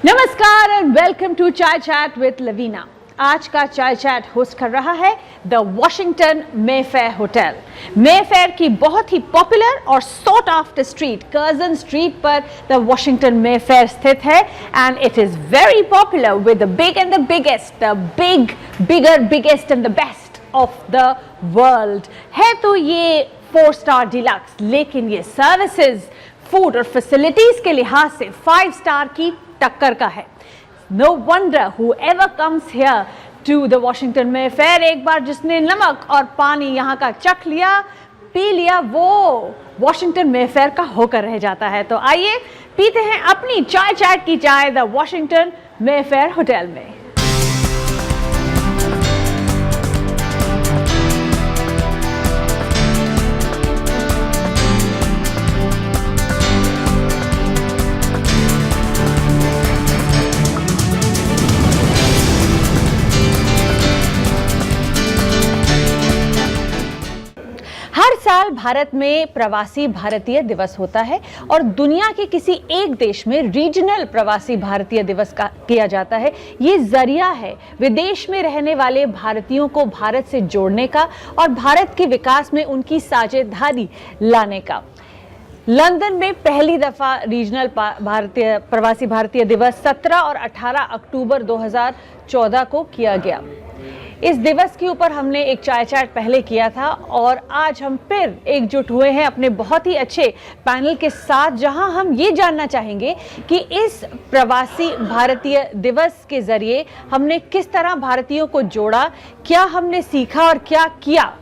नमस्कार and welcome to चाय chat with Lavina. आज का चाय चैट होस्ट कर रहा है the Washington Mayfair hotel. Mayfair की बहुत ही पॉपुलर और sought after street Curzon street पर द वॉशिंगटन मेफेयर स्थित है and it is very popular with the big and the biggest, the bigger biggest and the best of the world. है तो ये 4 star deluxe, लेकिन ये services, food और facilities के लिहाज से 5 स्टार की टक्कर का है। No wonder whoever comes here to the Washington Mayfair, एक बार जिसने नमक और पानी यहाँ का चख लिया, पी लिया, वो वॉशिंगटन मेफेयर का होकर रह जाता है। तो आइए पीते हैं अपनी चाय चैट की चाय द वॉशिंगटन मेफेयर होटल में। हर साल भारत में प्रवासी भारतीय दिवस होता है और दुनिया के किसी एक देश में रीजनल प्रवासी भारतीय दिवस का किया जाता है। ये जरिया है विदेश में रहने वाले भारतीयों को भारत से जोड़ने का और भारत के विकास में उनकी साझेदारी लाने का। लंदन में पहली दफा रीजनल प्रवासी भारतीय दिवस 17 और 18 अक्टूबर 2014 को किया गया। इस दिवस के ऊपर हमने एक चाय चैट पहले किया था और आज हम फिर एकजुट हुए हैं अपने बहुत ही अच्छे पैनल के साथ, जहां हम ये जानना चाहेंगे कि इस प्रवासी भारतीय दिवस के जरिए हमने किस तरह भारतीयों को जोड़ा, क्या हमने सीखा और क्या किया,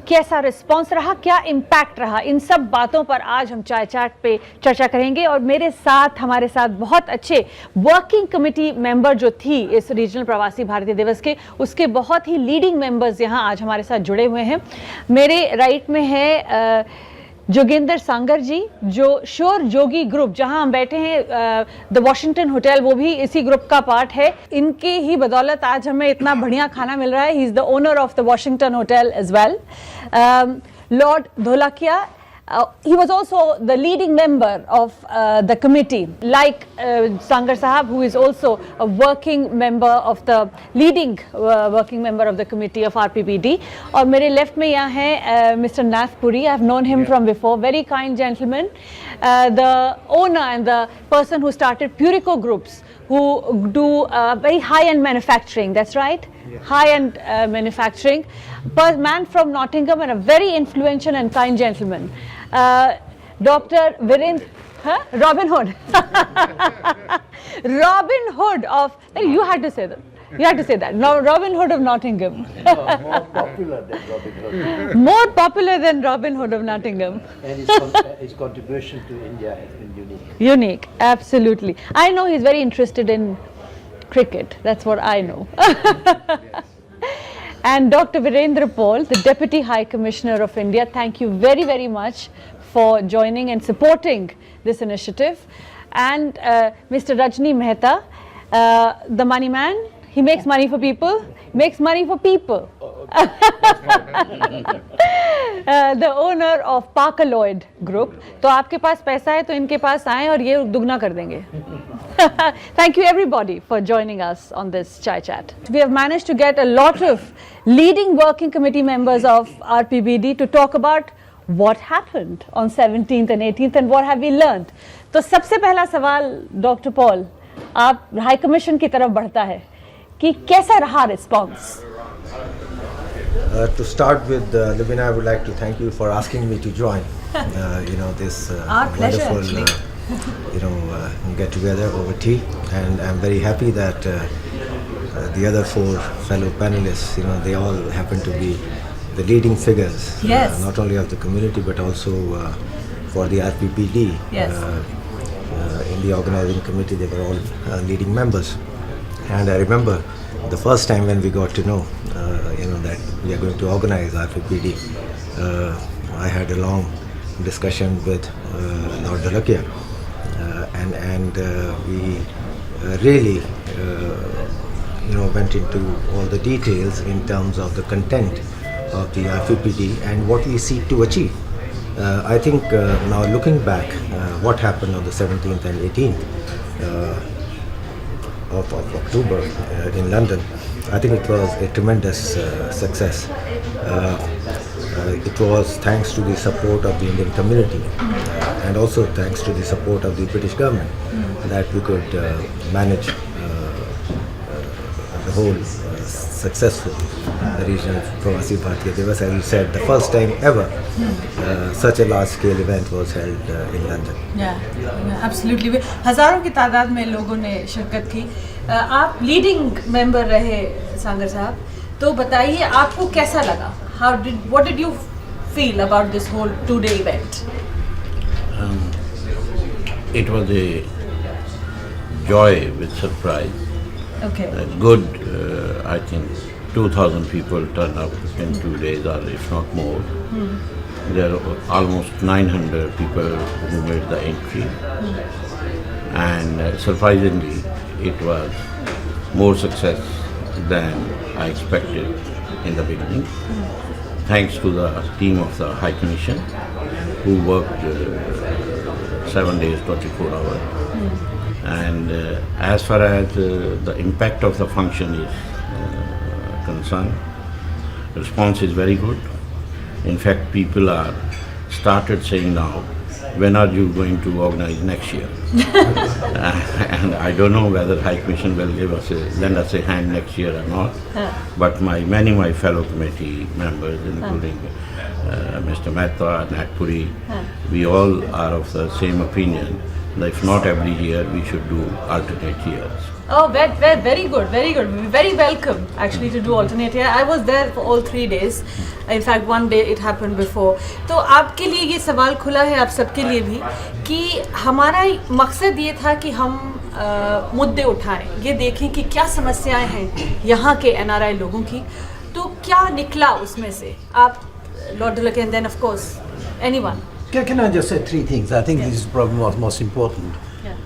कैसा रिस्पांस रहा, क्या इम्पैक्ट रहा। इन सब बातों पर आज हम चाय चैट पे चर्चा करेंगे और हमारे साथ बहुत अच्छे वर्किंग कमेटी मेंबर जो थी इस रीजनल प्रवासी भारतीय दिवस के, उसके बहुत ही लीडिंग मेंबर्स यहाँ आज हमारे साथ जुड़े हुए हैं। मेरे राइट में है जोगिंदर सांगर जी, जो श्योर जोगी ग्रुप जहां हम बैठे हैं द वॉशिंगटन होटल, वो भी इसी ग्रुप का पार्ट है। इनके ही बदौलत आज हमें इतना बढ़िया खाना मिल रहा है। He is the owner of the Washington hotel as well. Lord Dholakia, he was also the leading member of the committee, like Sangar Sahab, who is also a working member of the leading working member of the committee of RPPD. और मेरे left में यहाँ है Mr. Nath Puri. I have known him from before. Very kind gentleman, the owner and the person who started Purico Groups, who do very high-end manufacturing. That's right. Yes. High-end manufacturing. Man from Nottingham and a very influential and kind gentleman. Dr. Virendra, Robin Hood. Robin Hood of, you had to say that. You had to say that. No, Robin Hood of Nottingham. More popular than Robin Hood. More popular than Robin Hood of Nottingham. And his contribution to India has been unique. Unique, absolutely. I know he's very interested in cricket. That's what I know. Yes. And Dr. Virendra Paul, the Deputy High Commissioner of India, thank you very, very much for joining and supporting this initiative. And Mr. Rajni Mehta, the money man, he makes money for people, makes money for people. The owner of Parker Lloyd Group. तो आपके पास पैसा है तो इनके पास आएं और ये दुगना कर देंगे. Thank you everybody for joining us on this chai chat. We have managed to get a lot of leading working committee members of RPBD to talk about what happened on 17th and 18th and what have we learned. तो सबसे पहला सवाल doctor Paul, आप high commission की तरफ बढ़ता है कि कैसा रहा response? To start with, Lavina, I would like to thank you for asking me to join. This wonderful, get together over tea, and I'm very happy that the other 4 fellow panelists, they all happen to be the leading figures, yes. Not only of the community but also for the RPPD. Yes. In the organizing committee, they were all leading members, and I remember the first time when we got to know, that we are going to organize RPPD. I had a long discussion with Lord Dholakia, and we really, went into all the details in terms of the content of the RPPD and what we seek to achieve. I think now looking back, what happened on the 17th and 18th, of October in London, I think it was a tremendous success. It was thanks to the support of the Indian community and also thanks to the support of the British government that we could manage the whole successful regional Pravasi Bharatiya Divas. As you said, the first time ever such a large scale event was held in London. Absolutely हज़ारों की तादाद में लोगों ने शिरकत की. आप leading member रहे सांगर साहब, तो बताइए आपको कैसा लगा? What did you feel about this whole 2-day event? It was a joy with surprise. Okay. Good, I think 2,000 people turned up in 2 days, or if not more. There were almost 900 people who made the entry. And surprisingly, it was more success than I expected in the beginning. Thanks to the team of the High Commission who worked 7 days, 24 hours. And as far as the impact of the function is concerned, response is very good. In fact, people are started saying now, when are you going to organize next year? And I don't know whether High Commission will lend us a hand next year or not. But many my fellow committee members, including Mr. Mehta, Nat Puri, we all are of the same opinion that if not every year, we should do alternate years. Oh, very good, very good. Very welcome actually to do alternate year. I was there for all 3 days. In fact, one day it happened before. तो आपके लिए ये सवाल खुला है, आप सबके लिए भी, कि हमारा मकसद ये था कि हम मुद्दे उठाएं, ये देखें कि क्या समस्याएं हैं यहाँ के NRI लोगों की, तो क्या निकला उसमें से? आप Lord Dholakia and then of course anyone. Can I just say 3 things? I think this problem was most important.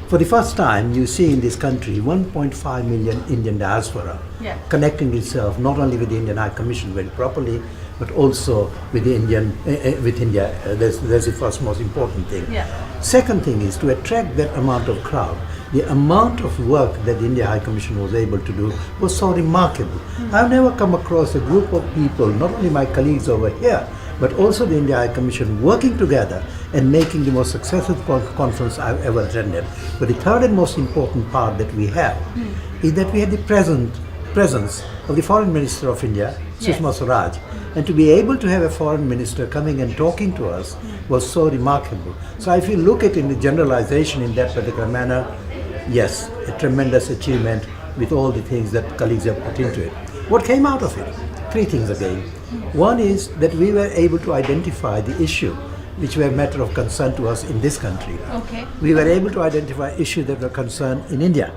For the first time, you see in this country 1.5 million Indian diaspora connecting itself not only with the Indian High Commission very properly, but also with the with India. That's the first most important thing. Second thing is to attract that amount of crowd. The amount of work that the India High Commission was able to do was so remarkable. I've never come across a group of people, not only my colleagues over here, but also the India High Commission working together and making the most successful conference I've ever attended. But the third and most important part that we have is that we had the presence of the Foreign Minister of India, Sushma Swaraj, and to be able to have a foreign minister coming and talking to us was so remarkable. So if you look at it in the generalization in that particular manner, yes, a tremendous achievement with all the things that colleagues have put into it. What came out of it? 3 things again. One is that we were able to identify the issue which were a matter of concern to us in this country. Okay. We were able to identify issues that were concerned in India.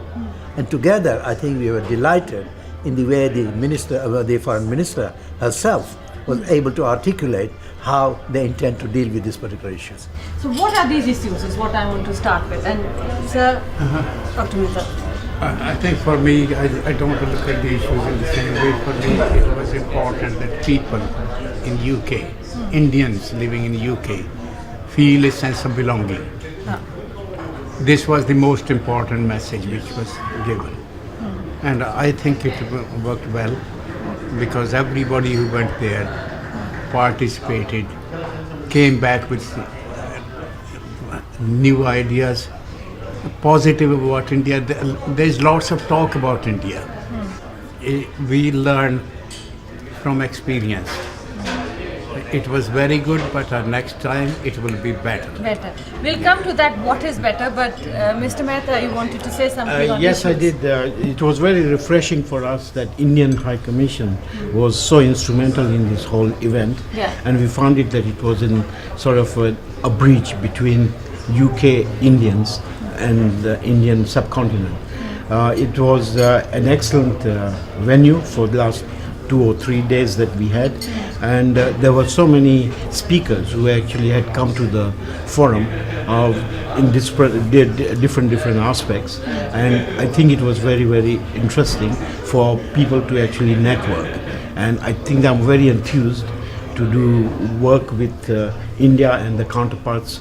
And together, I think we were delighted in the way the foreign minister herself was able to articulate how they intend to deal with these particular issues. So what are these issues is what I want to start with. And sir, Dr. Mehta. I think for me, I don't look at the issues in the same way. For me, it was important that people in UK, Indians living in UK, feel a sense of belonging. This was the most important message which was given. And I think it worked well because everybody who went there participated, came back with new ideas, positive about India. There's lots of talk about India. We learn from experience. It was very good, but next time it will be better. Better. We'll come to that, what is better, but Mr. Mehta, you wanted to say something on Yes, I issues. did. It was very refreshing for us that Indian High Commission was so instrumental in this whole event. Yeah. And we found it that it was in sort of a bridge between UK Indians and the Indian subcontinent. It was an excellent venue for the last 2 or 3 days that we had, and there were so many speakers who actually had come to the forum in different aspects, and I think it was very, very interesting for people to actually network, and I think I'm very enthused to do work with India and the counterparts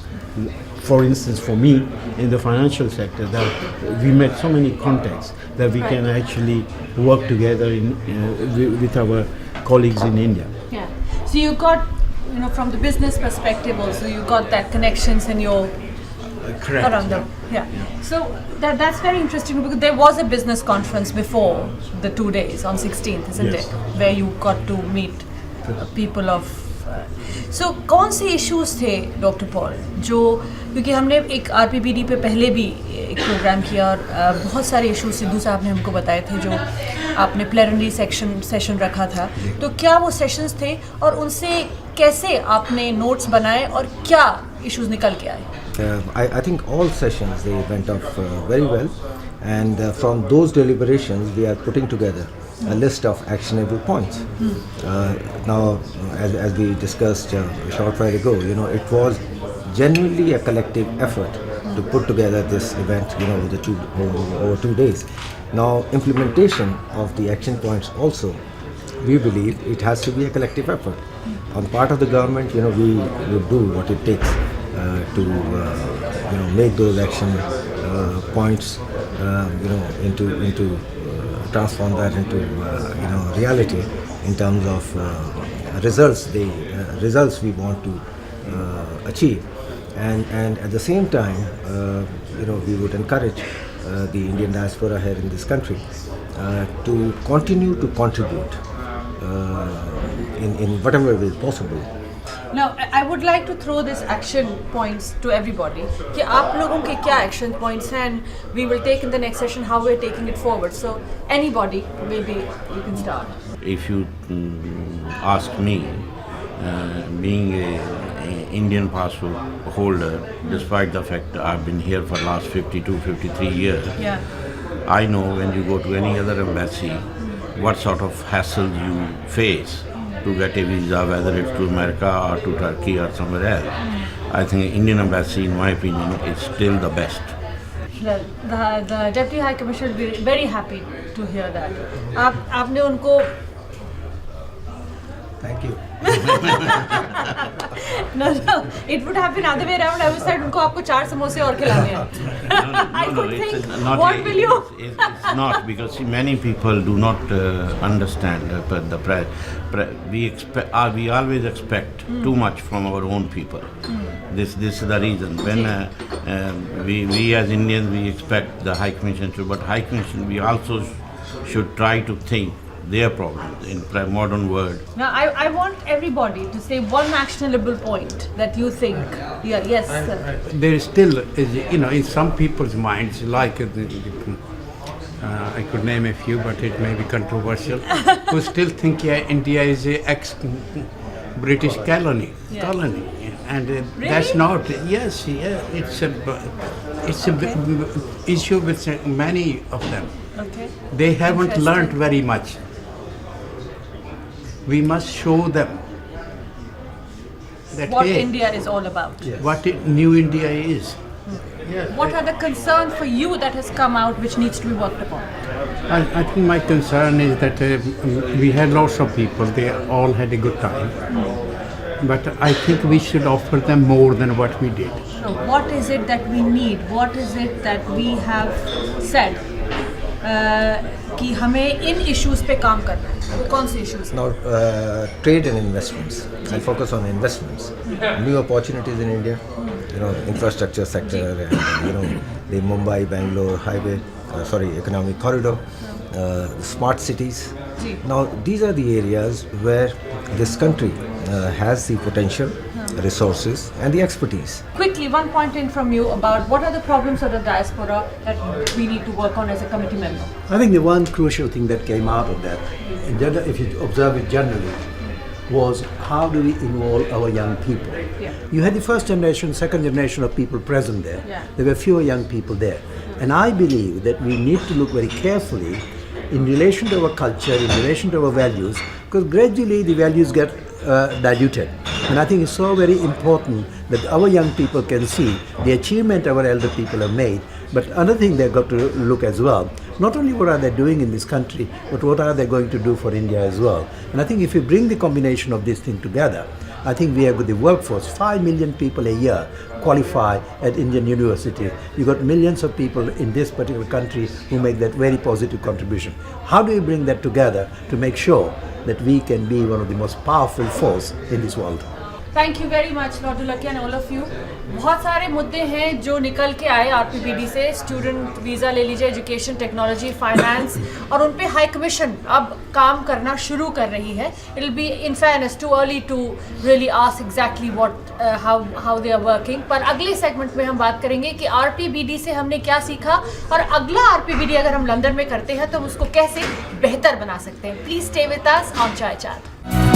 for instance, for me in the financial sector, that we met so many contacts that we can actually work together with our colleagues in India. Yeah. So you got, from the business perspective also, you got that connections in your Correct. around them. Yeah. So that's very interesting because there was a business conference before the 2 days on 16th, isn't Yes. it? Where you got to meet people of. So कौन से issues थे doctor Paul जो क्योंकि हमने एक RPPD पे पहले भी एक प्रोग्राम किया और बहुत सारे इश्यूज सिद्धू साहब ने हमको बताए थे जो आपने प्लेनरी सेशन रखा था तो क्या वो सेशंस थे और उनसे कैसे आपने नोट्स बनाए और क्या इश्यूज निकल के आए I think all sessions they went off very well, and from those deliberations we are putting together a list of actionable points. Now, as we discussed a short while ago, it was genuinely a collective effort to put together this event, over 2 days. Now, implementation of the action points also, we believe it has to be a collective effort. On part of the government, we will do what it takes to make those action points into transform that into reality in terms of results we want to achieve, and at the same time we would encourage the Indian diaspora here in this country to continue to contribute in whatever way possible. Now, I would like to throw this action points to everybody. कि आप लोगों के क्या action points हैं and we will take in the next session how we're taking it forward. So, anybody, maybe you can start. If you ask me, being a Indian passport holder, despite the fact I've been here for last 52, 53 years, Yeah. I know when you go to any other embassy, what sort of hassle you face to get a visa, whether it's to America or to Turkey or somewhere else. I think Indian embassy, in my opinion, is still the best. The Deputy High Commissioner will be very happy to hear that. आपने उनको Thank you. No, it would have been other way around. I would said उनको आपको 4 समोसे और खिलाने हैं. I could think, what will you? It's not, because see, many people do not understand we always expect too much from our own people. This is the reason. When we as Indians, we expect the High Commission to, but High Commission, we also should try to think their problems in modern world. Now, I want everybody to say one actionable point that you think. Yeah, yes, sir. There is still, in some people's minds, like I could name a few, but it may be controversial, who still think India is a ex-British colony, and that's not. Yes, it's a issue with many of them. Okay. They haven't Interesting. learnt very much. We must show them that What hey, India is all about. what new India is. What are the concerns for you that has come out which needs to be worked upon? I think my concern is that we had lots of people, they all had a good time. But I think we should offer them more than what we did. So what is it that we need? What is it that we have said कि हमें इन issues पे काम करना है? वो कौन से issues? Now, trade and investments. I'll focus on investments. New opportunities in India, infrastructure sector, and, the Mumbai-Bangalore highway, economic corridor, smart cities. Now, these are the areas where this country has the potential, resources, and the expertise. Quickly, one point in from you about what are the problems of the diaspora that we need to work on as a committee member? I think the one crucial thing that came out of that, if you observe it generally, was how do we involve our young people? Yeah. You had the first generation, second generation of people present there. Yeah. There were fewer young people there. And I believe that we need to look very carefully in relation to our culture, in relation to our values, because gradually the values get diluted. And I think it's so very important that our young people can see the achievement our elder people have made. But another thing they've got to look as well, not only what are they doing in this country, but what are they going to do for India as well. And I think if you bring the combination of this thing together, I think we have got the workforce. 5 million people a year qualify at Indian university. You got millions of people in this particular country who make that very positive contribution. How do you bring that together to make sure that we can be one of the most powerful force in this world? Thank you very much Lord Dholakia and all of you. बहुत सारे मुद्दे हैं जो निकल के आए आरपीबीडी से, student visa ले लीजिए, एजुकेशन, टेक्नोलॉजी, फाइनेंस, और उन पे हाई कमीशन अब काम करना शुरू कर रही है। It will be in fairness too early to really ask exactly what how they are working. पर अगले सेगमेंट में हम बात करेंगे कि आरपीबीडी से हमने क्या सीखा, और अगला आरपीबीडी अगर हम लंदन में करते हैं तो हम उसको कैसे बेहतर बना सकते हैं। Please stay with us on चाय चाट।